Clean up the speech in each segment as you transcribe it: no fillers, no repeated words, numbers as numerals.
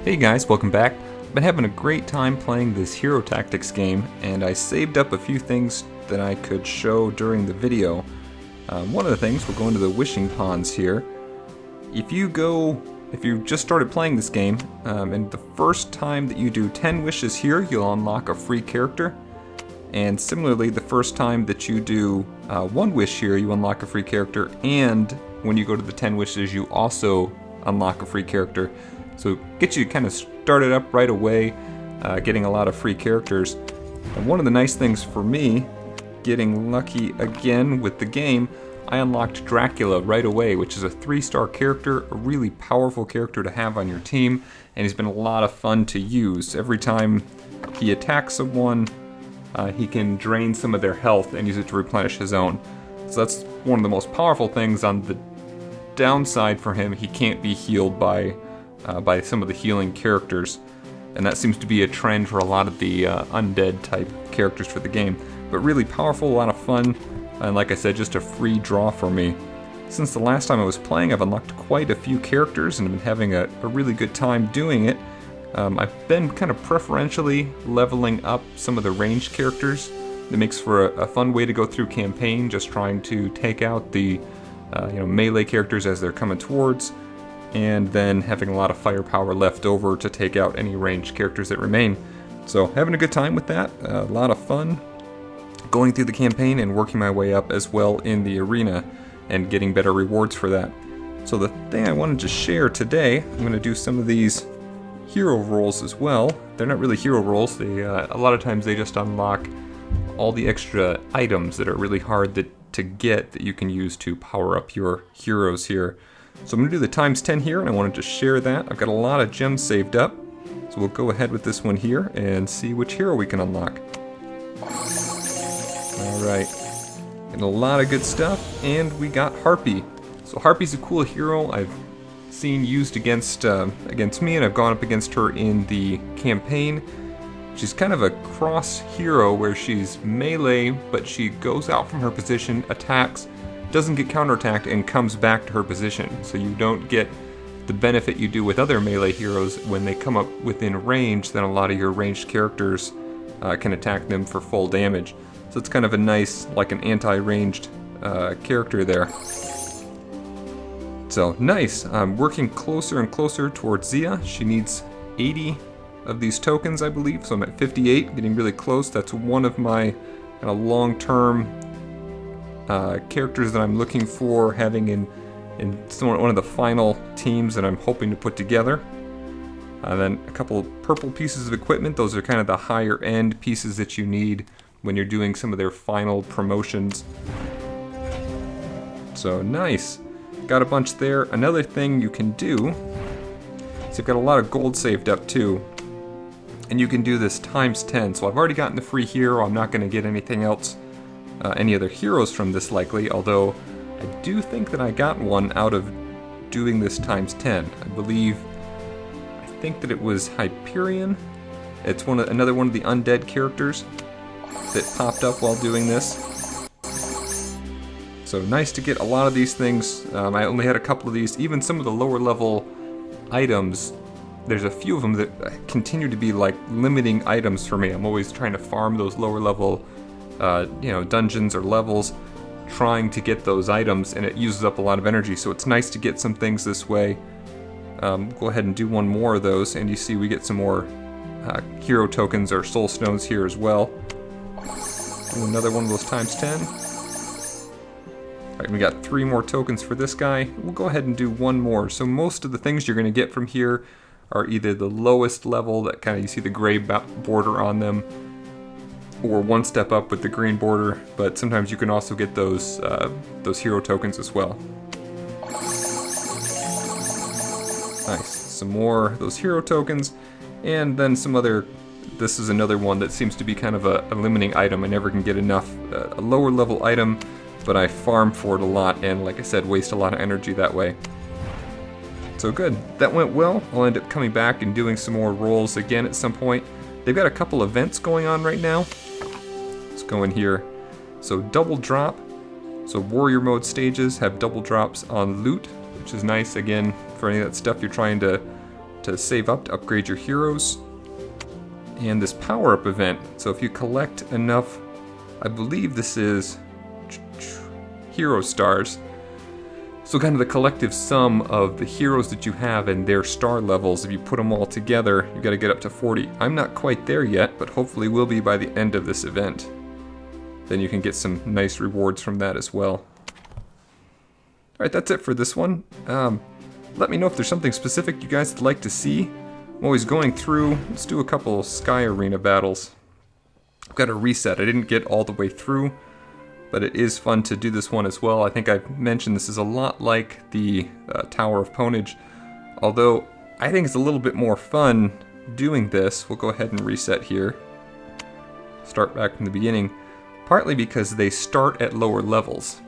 Hey guys, welcome back. I've been having a great time playing this Hero Tactics game, and I saved up a few things that I could show during the video. One of the things, we'll go into the wishing ponds here. If you just started playing this game, and the first time that you do 10 wishes here, you'll unlock a free character. And similarly, the first time that you do 1 wish here, you unlock a free character, and when you go to the 10 wishes, you also unlock a free character. So get you kind of started up right away, getting a lot of free characters. And one of the nice things for me, getting lucky again with the game, I unlocked Dracula right away, which is a 3-star character, a really powerful character to have on your team, and he's been a lot of fun to use. Every time he attacks someone, he can drain some of their health and use it to replenish his own. So that's one of the most powerful things. On the downside for him, he can't be healed by some of the healing characters, and that seems to be a trend for a lot of the undead type characters for the game. But really powerful, a lot of fun, and like I said, just a free draw for me. Since the last time I was playing, I've unlocked quite a few characters and I've been having a really good time doing it. I've been kind of preferentially leveling up some of the ranged characters. It makes for a fun way to go through campaign, just trying to take out the melee characters as they're coming towards, and then having a lot of firepower left over to take out any ranged characters that remain. So having a good time with that, a lot of fun going through the campaign and working my way up as well in the arena and getting better rewards for that. So the thing I wanted to share today, I'm going to do some of these hero roles as well. They're not really hero roles, they a lot of times they just unlock all the extra items that are really hard to get that you can use to power up your heroes here. So I'm going to do the times 10 here, and I wanted to share that. I've got a lot of gems saved up, so we'll go ahead with this one here and see which hero we can unlock. Alright, and a lot of good stuff, and we got Harpy. So Harpy's a cool hero I've seen used against me, and I've gone up against her in the campaign. She's kind of a cross hero where she's melee, but she goes out from her position, attacks, doesn't get counterattacked, and comes back to her position. So you don't get the benefit you do with other melee heroes when they come up within range. Then a lot of your ranged characters can attack them for full damage. So it's kind of a nice, like an anti-ranged character there. So nice. I'm working closer and closer towards Zia. She needs 80 of these tokens, I believe. So I'm at 58, getting really close. That's one of my kind of long-term characters that I'm looking for having in one of the final teams that I'm hoping to put together. Then a couple of purple pieces of equipment. Those are kind of the higher end pieces that you need when you're doing some of their final promotions. So nice. Got a bunch there. Another thing you can do is you've got a lot of gold saved up too, and you can do this times 10. So I've already gotten the free hero. I'm not going to get anything else, any other heroes from this likely, although I do think that I got one out of doing this times 10. I think that it was Hyperion. It's another one of the undead characters that popped up while doing this. So nice to get a lot of these things. I only had a couple of these. Even some of the lower level items, there's a few of them that continue to be like limiting items for me. I'm always trying to farm those lower level dungeons or levels, trying to get those items, and it uses up a lot of energy. So it's nice to get some things this way. Go ahead and do one more of those, and you see we get some more hero tokens or soul stones here as well. Do another one of those times 10. Alright, we got 3 more tokens for this guy. We'll go ahead and do one more. So most of the things you're going to get from here are either the lowest level, that kind of you see the gray border on them, or one step up with the green border, but sometimes you can also get those hero tokens as well. Nice. Some more of those hero tokens, and then some other. This is another one that seems to be kind of a limiting item. I never can get enough. A lower level item, but I farm for it a lot, and like I said, waste a lot of energy that way. So good. That went well. I'll end up coming back and doing some more rolls again at some point. They've got a couple events going on right now. Let's go in here. So double drop. So warrior mode stages have double drops on loot, which is nice again for any of that stuff you're trying to to save up to upgrade your heroes. And this power-up event, so if you collect enough, I believe this is hero stars, so kind of the collective sum of the heroes that you have and their star levels, if you put them all together, you got to get up to 40. I'm not quite there yet, but hopefully will be by the end of this event. Then you can get some nice rewards from that as well. Alright, that's it for this one. Let me know if there's something specific you guys would like to see. I'm always going through. Let's do a couple Sky Arena battles. I've got to reset. I didn't get all the way through, but it is fun to do this one as well. I think I've mentioned this is a lot like the Tower of Ponage, although I think it's a little bit more fun doing this. We'll go ahead and reset here. Start back from the beginning, partly because they start at lower levels.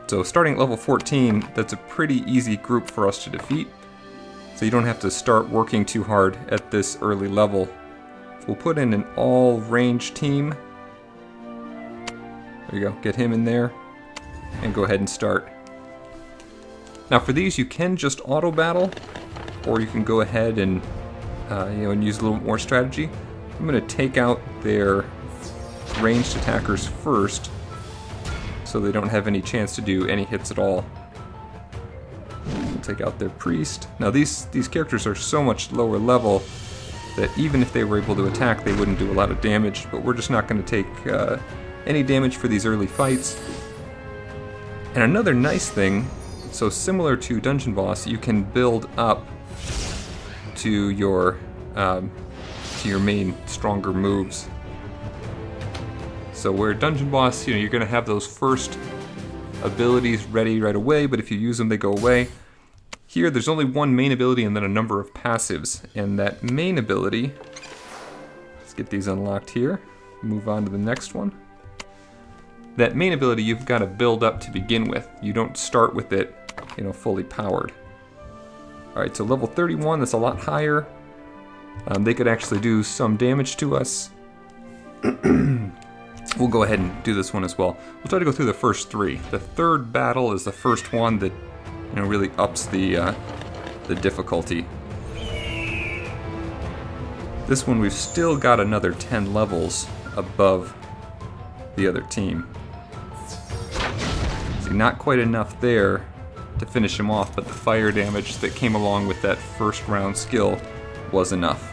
So starting at level 14, that's a pretty easy group for us to defeat. So you don't have to start working too hard at this early level. So we'll put in an all-range team. There you go, get him in there, and go ahead and start. Now for these, you can just auto-battle, or you can go ahead and and use a little more strategy. I'm going to take out their ranged attackers first, so they don't have any chance to do any hits at all. We'll take out their priest. Now these characters are so much lower level that even if they were able to attack, they wouldn't do a lot of damage, but we're just not going to take any damage for these early fights. And another nice thing, so similar to Dungeon Boss, you can build up to your main stronger moves. So where Dungeon Boss, you're going to have those first abilities ready right away, but if you use them, they go away. Here, there's only one main ability and then a number of passives. And that main ability, let's get these unlocked here, move on to the next one. That main ability you've got to build up to begin with. You don't start with it, fully powered. Alright, so level 31, that's a lot higher. They could actually do some damage to us. We'll go ahead and do this one as well. We'll try to go through the first three. The third battle is the first one that really ups the difficulty. This one we've still got another 10 levels above the other team. See, not quite enough there to finish him off, but the fire damage that came along with that first round skill was enough.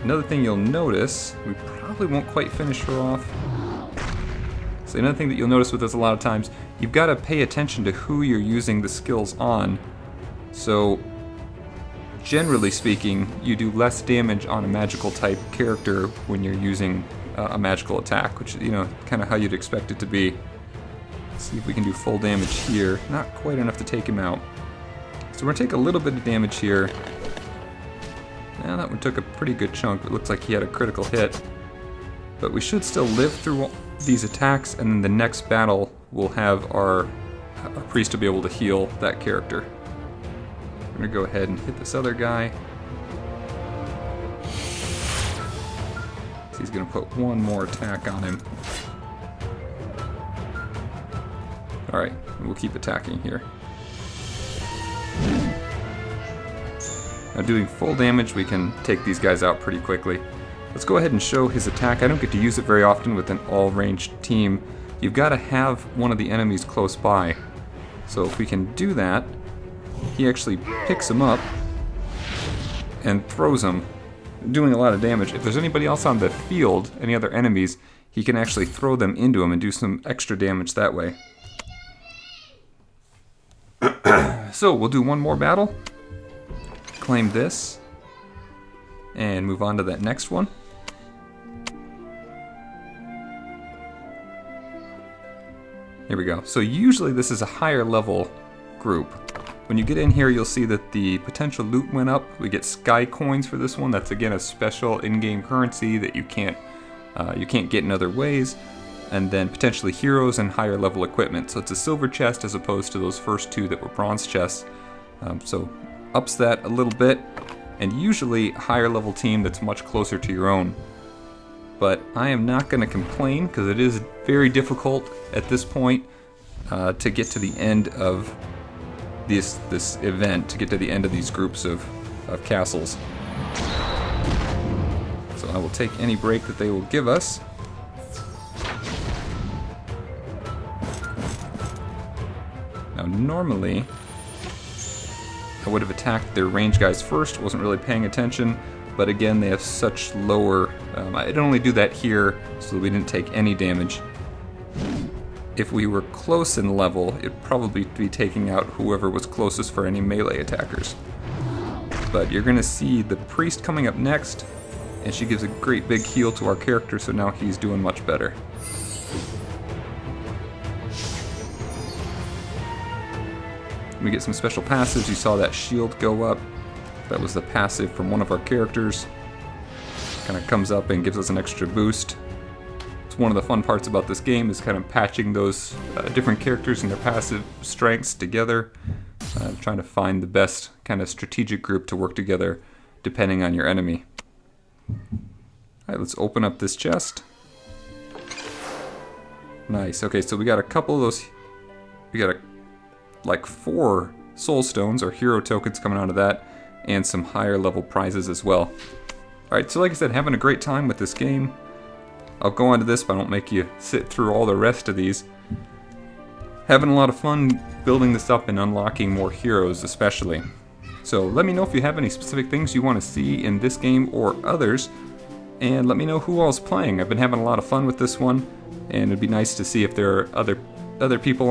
Another thing you'll notice, we probably won't quite finish her off. So another thing that you'll notice with this a lot of times, you've got to pay attention to who you're using the skills on. So generally speaking, you do less damage on a magical type character when you're using a magical attack, which is kind of how you'd expect it to be. Let's see if we can do full damage here. Not quite enough to take him out. So we're going to take a little bit of damage here. Now that one took a pretty good chunk. It looks like he had a critical hit. But we should still live through these attacks, and then the next battle we'll have our priest to be able to heal that character. We're going to go ahead and hit this other guy. So he's going to put one more attack on him. Alright, we'll keep attacking here. Now doing full damage, we can take these guys out pretty quickly. Let's go ahead and show his attack. I don't get to use it very often with an all-ranged team. You've got to have one of the enemies close by. So if we can do that, he actually picks him up and throws him, doing a lot of damage. If there's anybody else on the field, any other enemies, he can actually throw them into him and do some extra damage that way. So we'll do one more battle. Claim this, and move on to that next one. Here we go. So usually this is a higher level group. When you get in here, you'll see that the potential loot went up. We get sky coins for this one. That's again a special in-game currency that you can't get in other ways. And then potentially heroes and higher level equipment. So it's a silver chest as opposed to those first two that were bronze chests. So ups that a little bit, and usually a higher level team that's much closer to your own. But I am not going to complain, because it is very difficult at this point to get to the end of this event to get to the end of these groups of castles. So I will take any break that they will give us. Now normally I would have attacked their range guys first, wasn't really paying attention, but again they have such lower, I didn't only do that here so that we didn't take any damage. If we were close in level, it'd probably be taking out whoever was closest for any melee attackers. But you're gonna see the priest coming up next, and she gives a great big heal to our character, so now he's doing much better. We get some special passives. You saw that shield go up. That was the passive from one of our characters. Kind of comes up and gives us an extra boost. It's one of the fun parts about this game is kind of patching those different characters and their passive strengths together. Trying to find the best kind of strategic group to work together depending on your enemy. Alright, let's open up this chest. Nice. Okay, so we got a couple of those. We got like 4 soul stones or hero tokens coming out of that, and some higher level prizes as well. Alright, so like I said, having a great time with this game. I'll go on to this, but I won't make you sit through all the rest of these. Having a lot of fun building this up and unlocking more heroes especially. So let me know if you have any specific things you want to see in this game or others, and let me know who all's playing. I've been having a lot of fun with this one, and it'd be nice to see if there are other people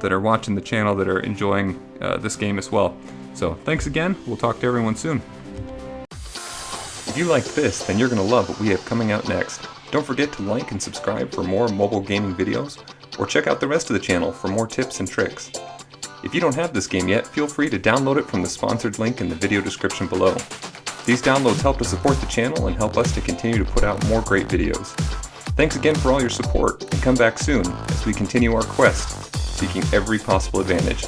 that are watching the channel that are enjoying this game as well. So thanks again, we'll talk to everyone soon. If you liked this, then you're going to love what we have coming out next. Don't forget to like and subscribe for more mobile gaming videos, or check out the rest of the channel for more tips and tricks. If you don't have this game yet, feel free to download it from the sponsored link in the video description below. These downloads help to support the channel and help us to continue to put out more great videos. Thanks again for all your support, and come back soon as we continue our quest, seeking every possible advantage.